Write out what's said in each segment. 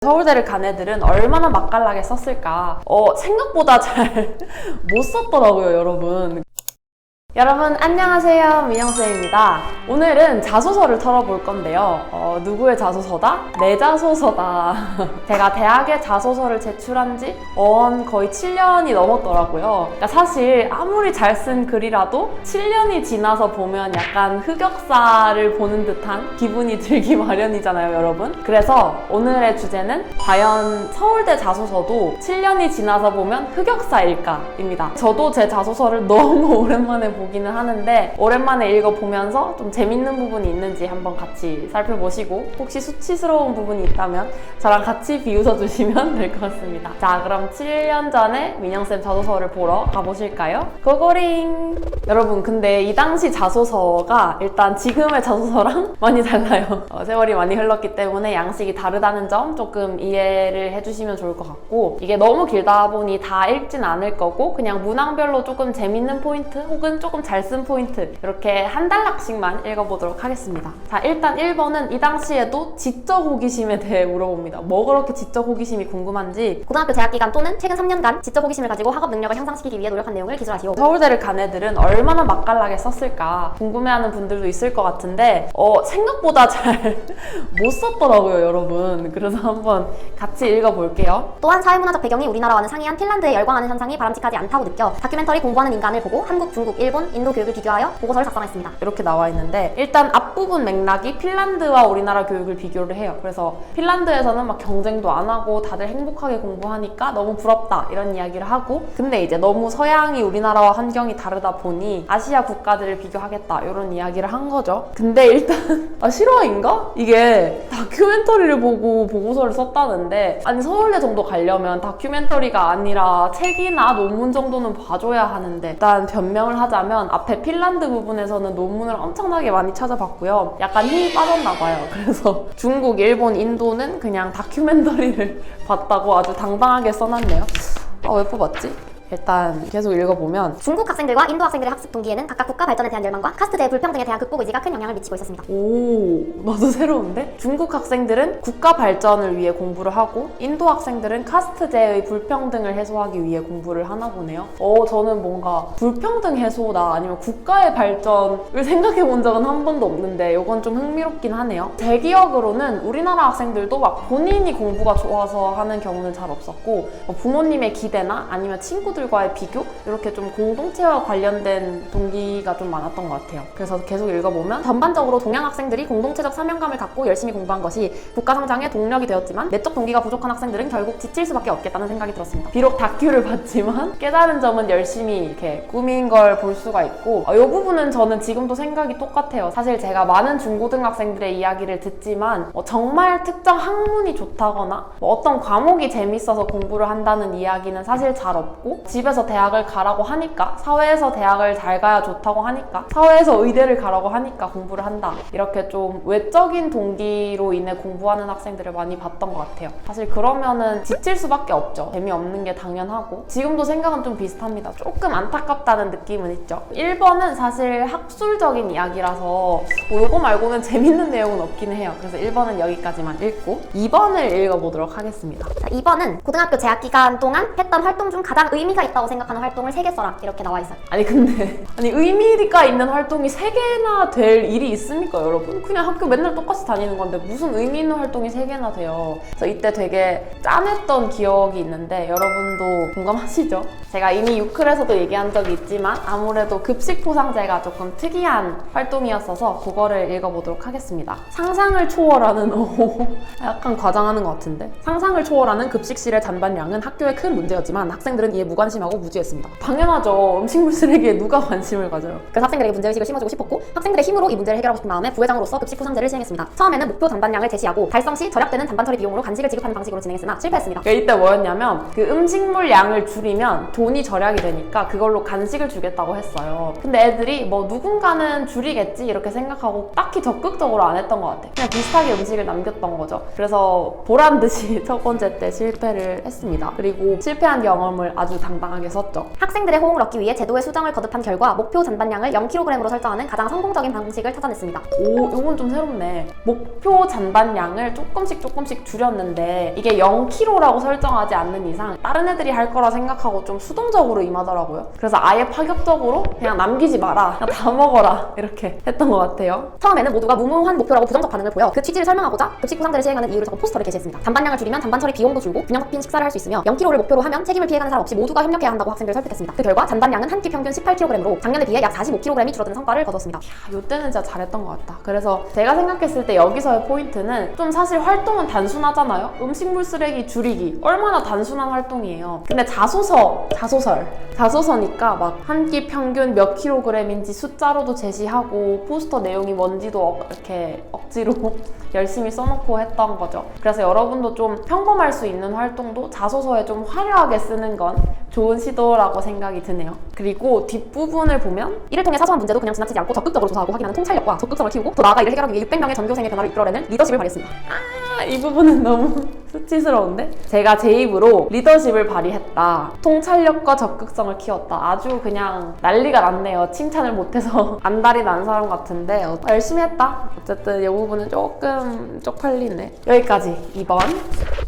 서울대를 간 애들은 얼마나 맛깔나게 썼을까? 생각보다 잘 못 썼더라고요, 여러분. 여러분 안녕하세요, 민영쌤입니다. 오늘은 자소서를 털어볼 건데요. 누구의 자소서다? 내 자소서다. 제가 대학에 자소서를 제출한 지 거의 7년이 넘었더라고요. 그러니까 사실 아무리 잘 쓴 글이라도 7년이 지나서 보면 약간 흑역사를 보는 듯한 기분이 들기 마련이잖아요, 여러분. 그래서 오늘의 주제는 과연 서울대 자소서도 7년이 지나서 보면 흑역사일까입니다. 저도 제 자소서를 너무 오랜만에 보기는 하는데 오랜만에 읽어보면서 좀 재밌는 부분이 있는지 한번 같이 살펴보시고 혹시 수치스러운 부분이 있다면 저랑 같이 비웃어 주시면 될 것 같습니다. 자, 그럼 7년 전에 민영쌤 자소서를 보러 가보실까요? 고고링! 여러분, 근데 이 당시 자소서가 일단 지금의 자소서랑 많이 달라요. 세월이 많이 흘렀기 때문에 양식이 다르다는 점 조금 이해를 해주시면 좋을 것 같고, 이게 너무 길다 보니 다 읽진 않을 거고 그냥 문항별로 조금 재밌는 포인트 혹은 조금 잘 쓴 포인트 이렇게 한 단락씩만 읽어보도록 하겠습니다. 자, 일단 1번은 이 당시에도 지적 호기심에 대해 물어봅니다. 뭐 그렇게 지적 호기심이 궁금한지. 고등학교 재학기간 또는 최근 3년간 지적 호기심을 가지고 학업 능력을 향상시키기 위해 노력한 내용을 기술하시오. 서울대를 간 애들은 얼마나 맛깔나게 썼을까 궁금해하는 분들도 있을 것 같은데 생각보다 잘 못 썼더라고요, 여러분. 그래서 한번 같이 읽어볼게요. 또한 사회문화적 배경이 우리나라와는 상이한 핀란드에 열광하는 현상이 바람직하지 않다고 느껴 다큐멘터리 공부하는 인간을 보고 한국, 중국, 일본, 인도 교육을 비교하여 보고서를 작성했습니다. 이렇게 나와 있는데 일단 앞부분 맥락이 핀란드와 우리나라 교육을 비교를 해요. 그래서 핀란드에서는 막 경쟁도 안 하고 다들 행복하게 공부하니까 너무 부럽다 이런 이야기를 하고, 근데 이제 너무 서양이 우리나라와 환경이 다르다 보니 아시아 국가들을 비교하겠다 이런 이야기를 한 거죠. 근데 일단 실화인가? 이게 다큐멘터리를 보고 보고서를 썼다는데, 아니 서울대 정도 가려면 다큐멘터리가 아니라 책이나 논문 정도는 봐줘야 하는데, 일단 변명을 하자면 앞에 핀란드 부분에서는 논문을 엄청나게 많이 찾아봤고요. 약간 힘이 빠졌나 봐요. 그래서 중국, 일본, 인도는 그냥 다큐멘터리를 봤다고 아주 당당하게 써놨네요. 왜 뽑았지? 일단 계속 읽어보면 중국 학생들과 인도 학생들의 학습 동기에는 각각 국가 발전에 대한 열망과 카스트제의 불평등에 대한 극복 의지가 큰 영향을 미치고 있었습니다. 오, 나도 새로운데? 중국 학생들은 국가 발전을 위해 공부를 하고 인도 학생들은 카스트제의 불평등을 해소하기 위해 공부를 하나 보네요. 저는 뭔가 불평등 해소다 아니면 국가의 발전을 생각해 본 적은 한 번도 없는데 이건 좀 흥미롭긴 하네요. 제 기억으로는 우리나라 학생들도 막 본인이 공부가 좋아서 하는 경우는 잘 없었고, 부모님의 기대나 아니면 친구들과의 비교? 이렇게 좀 공동체와 관련된 동기가 좀 많았던 것 같아요. 그래서 계속 읽어보면 전반적으로 동양 학생들이 공동체적 사명감을 갖고 열심히 공부한 것이 국가 성장의 동력이 되었지만 내적 동기가 부족한 학생들은 결국 지칠 수밖에 없겠다는 생각이 들었습니다. 비록 다큐를 봤지만 깨달은 점은 열심히 이렇게 꾸민 걸 볼 수가 있고, 이 부분은 저는 지금도 생각이 똑같아요. 사실 제가 많은 중고등학생들의 이야기를 듣지만 정말 특정 학문이 좋다거나 어떤 과목이 재밌어서 공부를 한다는 이야기는 사실 잘 없고, 집에서 대학을 가라고 하니까, 사회에서 대학을 잘 가야 좋다고 하니까, 사회에서 의대를 가라고 하니까 공부를 한다, 이렇게 좀 외적인 동기로 인해 공부하는 학생들을 많이 봤던 것 같아요. 사실 그러면은 지칠 수밖에 없죠. 재미없는 게 당연하고. 지금도 생각은 좀 비슷합니다. 조금 안타깝다는 느낌은 있죠. 1번은 사실 학술적인 이야기라서 이거 말고는 재밌는 내용은 없긴 해요. 그래서 1번은 여기까지만 읽고 2번을 읽어보도록 하겠습니다. 자, 2번은 고등학교 재학기간 동안 했던 활동 중 가장 의미가 있다고 생각하는 활동을 3개 써라, 이렇게 나와 있어요. 아니 근데 의미가 있는 활동이 3개나 될 일이 있습니까, 여러분? 그냥 학교 맨날 똑같이 다니는 건데 무슨 의미 있는 활동이 3개나 돼요. 그래서 이때 되게 짠했던 기억이 있는데 여러분도 공감하시죠? 제가 이미 유클에서도 얘기한 적이 있지만 아무래도 급식 포상제가 조금 특이한 활동이었어서 그거를 읽어보도록 하겠습니다. 상상을 초월하는 약간 과장하는 것 같은데, 상상을 초월하는 급식실의 잔반량은 학교에 큰 문제였지만 학생들은 이에 무관심하고 무지했습니다. 당연하죠. 음식물 쓰레기에 누가 관심을 가져요. 그래서 학생들에게 문제의식을 심어주고 싶었고, 학생들의 힘으로 이 문제를 해결하고 싶은 마음에 부회장으로서 급식 포상제를 시행했습니다. 처음에는 목표 잔반량을 제시하고 달성 시 절약되는 잔반 처리 비용으로 간식을 지급하는 방식으로 진행했으나 실패했습니다. 이때 뭐였냐면 그 음식물 양을 줄이면 돈이 절약이 되니까 그걸로 간식을 주겠다고 했어요. 근데 애들이 뭐 누군가는 줄이겠지 이렇게 생각하고 딱히 적극적으로 안 했던 것 같아. 그냥 비슷하게 음식을 남겼던 거죠. 그래서 보란듯이 첫 번째 때 실패를 했습니다. 그리고 실패한 경험을 아주 당당하게 썼죠. 학생들의 호응을 얻기 위해 제도의 수정을 거듭한 결과 목표 잔반량을 0kg으로 설정하는 가장 성공적인 방식을 찾아냈습니다. 오, 이건 좀 새롭네. 목표 잔반량을 조금씩 줄였는데 이게 0kg라고 설정하지 않는 이상 다른 애들이 할 거라 생각하고 좀 수동적으로 임하더라고요. 그래서 아예 파격적으로 그냥 남기지 마라, 그냥 다 먹어라 이렇게 했던 것 같아요. 처음에는 모두가 무모한 목표라고 부정적 반응을 보여 그 취지를 설명하고자 급식 포상제를 시행하는 이유를 적은 포스터를 게시했습니다. 잔반량을 줄이면 잔반 처리 비용도 줄고 균형 잡힌 식사를 할 수 있으며 0kg를 목표로 하면 책임을 피해가는 사람 없이 모두가 협력해야 한다고 학생들을 설득했습니다. 그 결과 잔반량은 한 끼 평균 18kg으로 작년에 비해 약 45kg이 줄어든 성과를 거뒀습니다. 이때는 진짜 잘했던 것 같다. 그래서 제가 생각했을 때 여기서의 포인트는 좀 사실 활동은 단순하잖아요. 음식물 쓰레기 줄이기 얼마나 단순한 활동이에요. 근데 자소서니까 막 한 끼 평균 몇 킬로그램인지 숫자로도 제시하고 포스터 내용이 뭔지도 이렇게 억지로 열심히 써놓고 했던 거죠. 그래서 여러분도 좀 평범할 수 있는 활동도 자소서에 좀 화려하게 쓰는 건 좋은 시도라고 생각이 드네요. 그리고 뒷부분을 보면 이를 통해 사소한 문제도 그냥 지나치지 않고 적극적으로 조사하고 확인하는 통찰력과 적극성을 키우고 더 나아가 이를 해결하기 위해 600명의 전교생의 변화를 이끌어내는 리더십을 발휘했습니다. 이 부분은 너무 수치스러운데? 제가 제 입으로 리더십을 발휘했다, 통찰력과 적극성을 키웠다, 아주 그냥 난리가 났네요. 칭찬을 못해서 안달이 난 사람 같은데 열심히 했다. 어쨌든 이 부분은 조금 쪽팔리네. 여기까지 2번.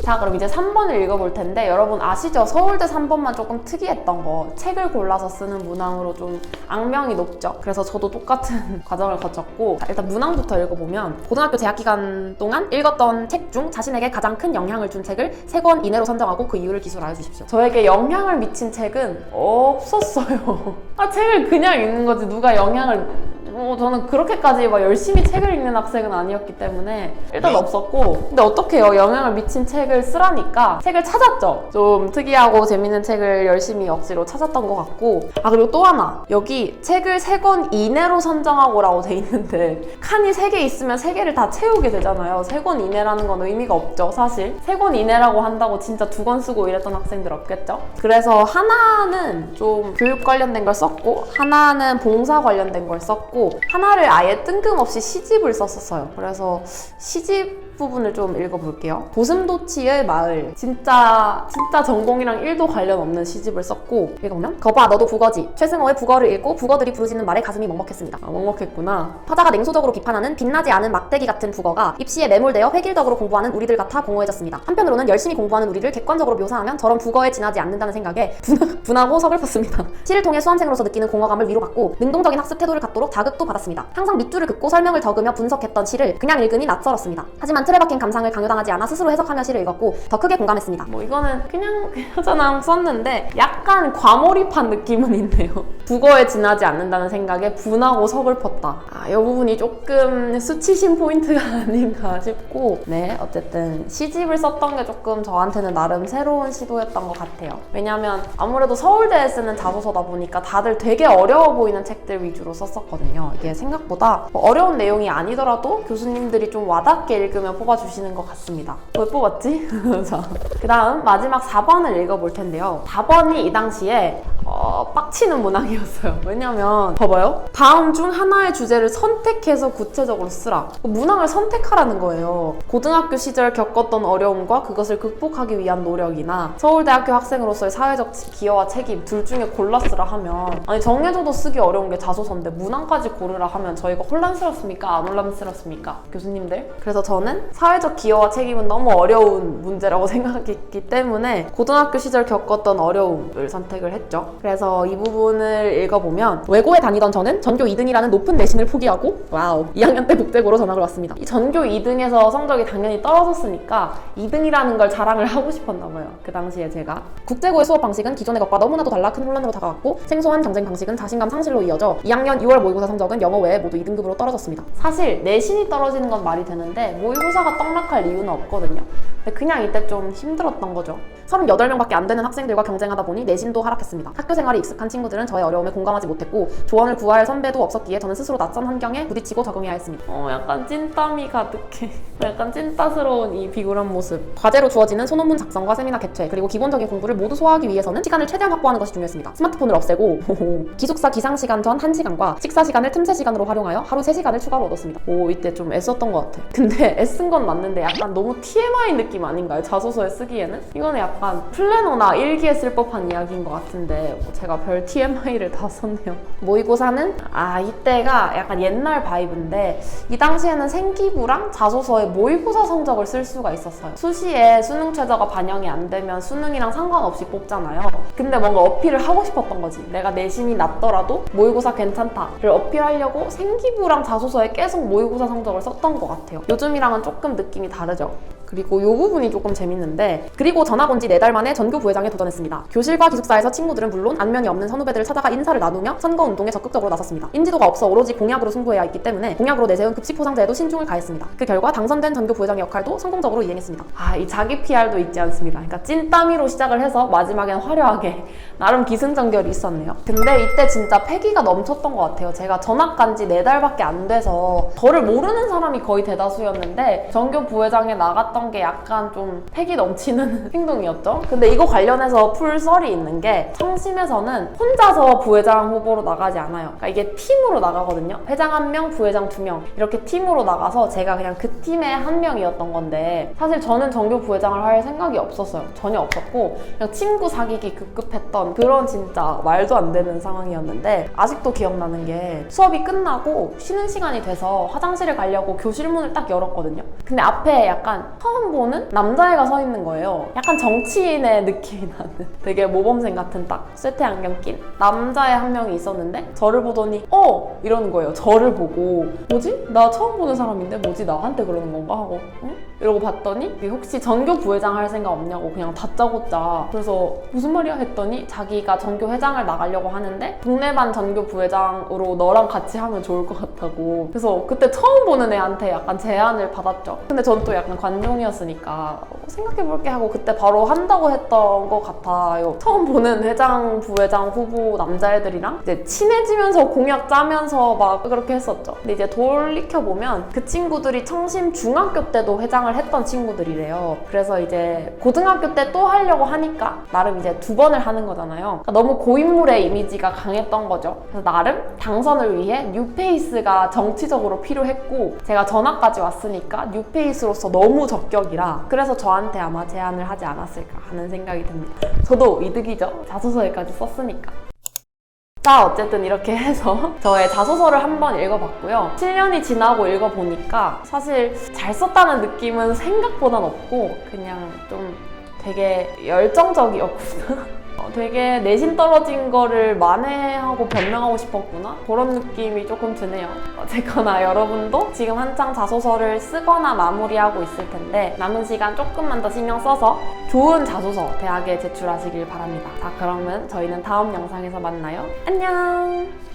자, 그럼 이제 3번을 읽어볼 텐데 여러분 아시죠? 서울대 3번만 조금 특이했던 거, 책을 골라서 쓰는 문항으로 좀 악명이 높죠. 그래서 저도 똑같은 과정을 거쳤고, 자, 일단 문항부터 읽어보면 고등학교 재학 기간 동안 읽었던 책 중 자신에게 가장 큰 영향을 준 책을 3권 이내로 선정하고 그 이유를 기술하여 주십시오. 저에게 영향을 미친 책은 없었어요. 책을 그냥 읽는 거지 누가 영향을... 저는 그렇게까지 막 열심히 책을 읽는 학생은 아니었기 때문에 일단 없었고, 근데 어떡해요. 영향을 미친 책을 쓰라니까 책을 찾았죠. 좀 특이하고 재밌는 책을 열심히 억지로 찾았던 것 같고, 그리고 또 하나, 여기 책을 3권 이내로 선정하고 라고 돼 있는데 칸이 3개 있으면 3개를 다 채우게 되잖아요. 3권 이내라는 건 의미가 없죠. 사실 3권 이내라고 한다고 진짜 2권 쓰고 이랬던 학생들 없겠죠. 그래서 하나는 좀 교육 관련된 걸 썼고 하나는 봉사 관련된 걸 썼고 하나를 아예 뜬금없이 시집을 썼었어요. 그래서 시집 부분을 좀 읽어볼게요. 고슴도치의 마을. 진짜 전공이랑 1도 관련 없는 시집을 썼고, 읽어보면 거봐 너도 국어지. 최승호의 국어를 읽고 국어들이 부르짖는 말에 가슴이 먹먹했습니다. 먹먹했구나. 화자가 냉소적으로 비판하는 빛나지 않은 막대기 같은 국어가 입시에 매몰되어 획일적으로 공부하는 우리들 같아 공허해졌습니다. 한편으로는 열심히 공부하는 우리를 객관적으로 묘사하면 저런 국어에 지나지 않는다는 생각에 분하고 서글펐습니다. 시를 통해 수험생으로서 느끼는 공허감을 위로받고 능동적인 학습 태도를 갖도록 자극도 받았습니다. 항상 밑줄을 긋고 설명을 적으며 분석했던 시를 그냥 읽으니 낯설었습니다. 하지만 틀에 박힌 감상을 강요당하지 않아 스스로 해석하며 시를 읽었고 더 크게 공감했습니다. 이거는 그냥 저랑 썼는데 약간 과몰입한 느낌은 있네요. 국어에 지나지 않는다는 생각에 분하고 서글펐다. 이 부분이 조금 수치심 포인트가 아닌가 싶고, 네, 어쨌든 시집을 썼던 게 조금 저한테는 나름 새로운 시도였던 것 같아요. 왜냐면 아무래도 서울대에 쓰는 자소서다 보니까 다들 되게 어려워 보이는 책들 위주로 썼었거든요. 이게 생각보다 어려운 내용이 아니더라도 교수님들이 좀 와닿게 읽으면 뽑아주시는 것 같습니다. 왜 뽑았지? 자, 그 다음 마지막 4번을 읽어볼 텐데요. 4번이 이 당시에 빡치는 문항이었어요. 왜냐면 봐봐요. 다음 중 하나의 주제를 선택해서 구체적으로 쓰라. 문항을 선택하라는 거예요. 고등학교 시절 겪었던 어려움과 그것을 극복하기 위한 노력이나 서울대학교 학생으로서의 사회적 기여와 책임 둘 중에 골라 쓰라 하면, 아니 정해져도 쓰기 어려운 게 자소서인데 문항까지 고르라 하면 저희가 혼란스럽습니까? 안 혼란스럽습니까? 교수님들? 그래서 저는 사회적 기여와 책임은 너무 어려운 문제라고 생각했기 때문에 고등학교 시절 겪었던 어려움을 선택을 했죠. 그래서 이 부분을 읽어보면 외고에 다니던 저는 전교 2등이라는 높은 내신을 포기하고 2학년 때 국제고로 전학을 왔습니다. 이 전교 2등에서 성적이 당연히 떨어졌으니까 2등이라는 걸 자랑을 하고 싶었나 봐요. 그 당시에 제가. 국제고의 수업 방식은 기존의 것과 너무나도 달라 큰 혼란으로 다가왔고 생소한 경쟁 방식은 자신감 상실로 이어져 2학년 6월 모의고사 성적은 영어 외에 모두 2등급으로 떨어졌습니다. 사실 내신이 떨어지는 건 말이 되는데 모의고사가 떡락할 이유는 없거든요. 근데 그냥 이때 좀 힘들었던 거죠. 38명밖에 안 되는 학생들과 경쟁하다 보니 내신도 하락했습니다. 학교 생활이 익숙한 친구들은 저의 어려움에 공감하지 못했고 조언을 구할 선배도 없었기에 저는 스스로 낯선 환경에 부딪히고 적응해야 했습니다. 약간 찐땀이 가득해. 약간 찐따스러운 이 비굴한 모습. 과제로 주어지는 소논문 작성과 세미나 개최 그리고 기본적인 공부를 모두 소화하기 위해서는 시간을 최대한 확보하는 것이 중요했습니다. 스마트폰을 없애고 기숙사 기상시간 전 1시간과 식사 시간을 틈새 시간으로 활용하여 하루 3시간을 추가로 얻었습니다. 이때 좀 애썼던 것 같아. 근데 애쓴 건 맞는데 약간 너무 TMI 느낌 아닌가요? 자소서에 쓰기에는? 이거는 약간 플래너나 일기에 쓸 법한 이야기인 것 같은데 제가 별 TMI를 다 썼네요. 모의고사는 이때가 약간 옛날 바이브인데 이 당시에는 생기부랑 자소서에 모의고사 성적을 쓸 수가 있었어요. 수시에 수능 최저가 반영이 안 되면 수능이랑 상관없이 뽑잖아요. 근데 뭔가 어필을 하고 싶었던 거지. 내가 내신이 낮더라도 모의고사 괜찮다를 어필하려고 생기부랑 자소서에 계속 모의고사 성적을 썼던 것 같아요. 요즘이랑은 조금 느낌이 다르죠. 그리고 이 부분이 조금 재밌는데 그리고 전학 온 지 4달 만에 전교 부회장에 도전했습니다. 교실과 기숙사에서 친구들은 물론 안면이 없는 선후배들을 찾아가 인사를 나누며 선거운동에 적극적으로 나섰습니다. 인지도가 없어 오로지 공약으로 승부해야 했기 때문에 공약으로 내세운 급식 포상제에도 신중을 가했습니다. 그 결과 당선된 전교 부회장의 역할도 성공적으로 이행했습니다. 이 자기 PR도 있지 않습니다. 그러니까 찐따미로 시작을 해서 마지막엔 화려하게 나름 기승전결이 있었네요. 근데 이때 진짜 패기가 넘쳤던 것 같아요. 제가 전학 간 지 4달밖에 안 돼서 저를 모르는 사람이 거의 대다수였는데 전교 부회장에 나갔던 게 약간 좀 패기 넘치는 행동이었죠. 근데 이거 관련해서 풀 썰이 있는 게 청심에서는 혼자서 부회장 후보로 나가지 않아요. 그러니까 이게 팀으로 나가거든요. 회장 1명, 부회장 2명 이렇게 팀으로 나가서 제가 그냥 그 팀의 한 명이었던 건데 사실 저는 전교 부회장을 할 생각이 없었어요. 전혀 없었고 그냥 친구 사귀기 급급했던 그런 진짜 말도 안 되는 상황이었는데 아직도 기억나는 게 수업이 끝나고 쉬는 시간이 돼서 화장실을 가려고 교실 문을 딱 열었거든요. 근데 앞에 약간 처음 보는 남자애가 서 있는 거예요. 약간 정치인의 느낌이 나는 되게 모범생 같은 딱 쇠퇴 안경 낀 남자애 한 명이 있었는데 저를 보더니 이러는 거예요. 저를 보고 뭐지? 나 처음 보는 사람인데 뭐지? 나한테 그러는 건가? 하고 응? 이러고 봤더니 혹시 전교 부회장 할 생각 없냐고 그냥 다짜고짜 그래서 무슨 말이야? 했더니 자기가 전교 회장을 나가려고 하는데 동네반 전교 부회장으로 너랑 같이 하면 좋을 것 같다고 그래서 그때 처음 보는 애한테 약간 제안을 받았죠. 근데 저는 또 약간 관종이었으니까 생각해볼게 하고 그때 바로 한다고 했던 것 같아요. 처음 보는 회장, 부회장 후보 남자애들이랑 이제 친해지면서 공약 짜면서 막 그렇게 했었죠. 근데 이제 돌이켜보면 그 친구들이 청심 중학교 때도 회장을 했던 친구들이래요. 그래서 이제 고등학교 때 또 하려고 하니까 나름 이제 2번을 하는 거잖아요. 그러니까 너무 고인물의 이미지가 강했던 거죠. 그래서 나름 당선을 위해 뉴페이스가 정치적으로 필요했고 제가 전학까지 왔으니까 뉴페이스로서 너무 적격이라 그래서 저한테 아마 제안을 하지 않았을까 하는 생각이 듭니다. 저도 이득이죠. 자소서에까지 썼으니까. 자, 어쨌든 이렇게 해서 저의 자소서를 한번 읽어봤고요. 7년이 지나고 읽어보니까 사실 잘 썼다는 느낌은 생각보단 없고 그냥 좀 되게 열정적이었구나. 되게 내신 떨어진 거를 만회하고 변명하고 싶었구나 그런 느낌이 조금 드네요. 어쨌거나 여러분도 지금 한창 자소서를 쓰거나 마무리하고 있을 텐데 남은 시간 조금만 더 신경 써서 좋은 자소서 대학에 제출하시길 바랍니다. 자, 그러면 저희는 다음 영상에서 만나요. 안녕.